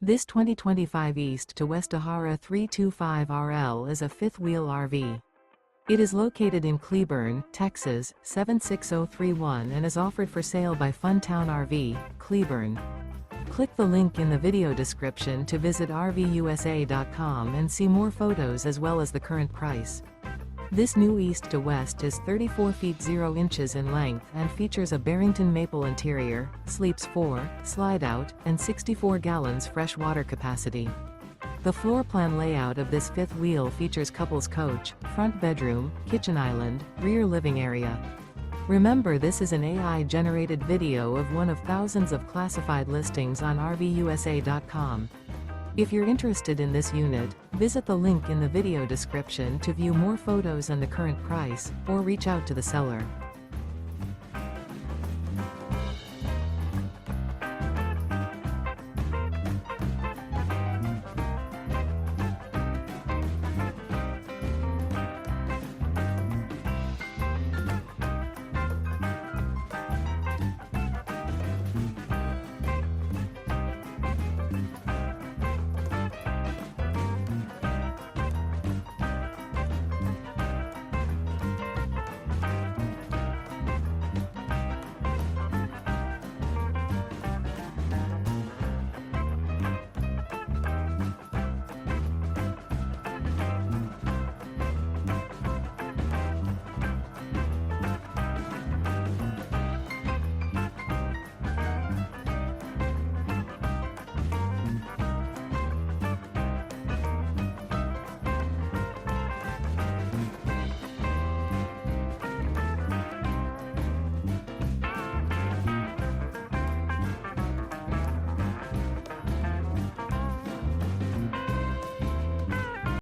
This 2025 East to West Ahara 325RL is a fifth-wheel RV. It is located in Cleburne, Texas, 76031 and is offered for sale by Funtown RV, Cleburne. Click the link in the video description to visit RVUSA.com and see more photos as well as the current price. This new East to West is 34 feet 0 inches in length and features a Barrington Maple interior, sleeps 4, slide-out, and 64 gallons fresh water capacity. The floor plan layout of this fifth wheel features couples coach, front bedroom, kitchen island, rear living area. Remember, this is an AI-generated video of one of thousands of classified listings on RVUSA.com. If you're interested in this unit, visit the link in the video description to view more photos and the current price, or reach out to the seller.